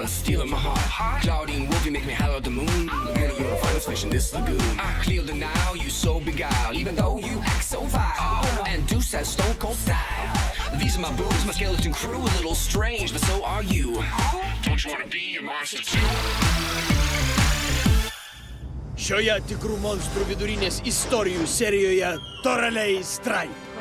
wanna steal my heart. Claudine Wolf, you make me holler at the moon. Girl, you're a finest fish in this lagoon. I clear the now, you so beguiled, even though you act so vile. And Deuce has stone cold style. These are my boobs, my skeleton crew, a little strange, but so are you. Don't you wanna be a monster too? Šioje tikrų monstrų vidurinės istorijų serijoje Toralei Stripe.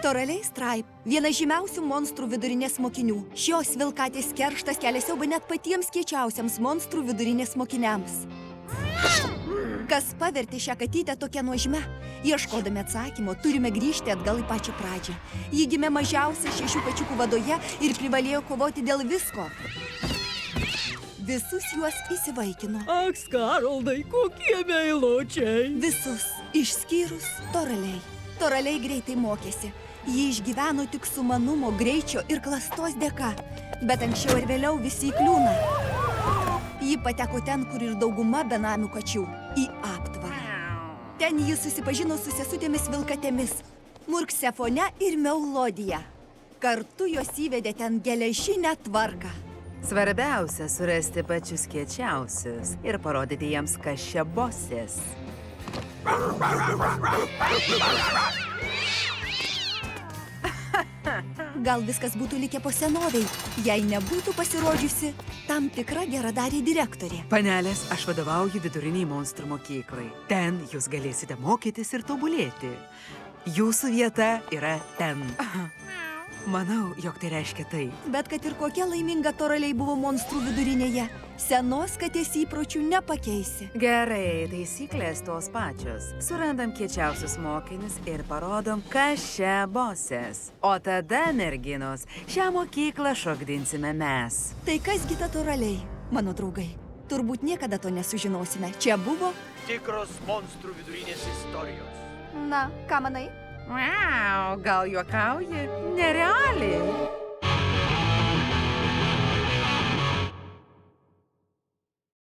Toralei Stripe – viena žymiausių monstrų vidurinės mokinių. Šios vilkatės kerštas kelia siaubą net patiems kiečiausiams monstrų vidurinės mokiniams. Kas pavertė šią katytę tokią nuožmę? Ieškodami atsakymo, turime grįžti atgal į pačią pradžią. Ji gimė mažiausiai 6 kačiukų vadoje ir privalėjo kovoti dėl visko. Visus juos įsivaikino. Ak, Skaroldai, kokie meilučiai. Visus, išskyrus Toralei. Toralei greitai mokėsi. Ji išgyveno tik sumanumo, greičio ir klastos dėka. Bet anksčiau ir vėliau visi įkliūna. Ji pateko ten, kur ir dauguma benamių kačių – į aptvarą. Ten ji susipažino su sesutėmis vilkatėmis – Murksefone ir Meulodija. Kartu jos įvedė ten geležinę tvarką. Svarbiausia surasti pačius kiečiausius ir parodyti jiems, kas čia bosės. Gal viskas būtų likę po senoviai, jei nebūtų pasirodžiusi tam tikra geradarė direktorė. Panelės, aš vadovauju viduriniai monstrų mokyklai. Ten jūs galėsite mokytis ir tobulėti. Jūsų vieta yra ten. Manau, jog tai reiškia tai. Bet kad ir kokia laiminga Toralei buvo monstrų vidurinėje, senos katės įpročių nepakeisi. Gerai, taisyklės tos pačios. Surandam kiečiausius mokinius ir parodom, kas čia bosės. O tada, merginos, šią mokyklą šokdinsime mes. Tai kasgi ta Toralei, mano draugai? Turbūt niekada to nesužinosime. Čia buvo... Tikros monstrų vidurinės istorijos. Na, ką manai? Wow, gal juokauji? Nerealiai.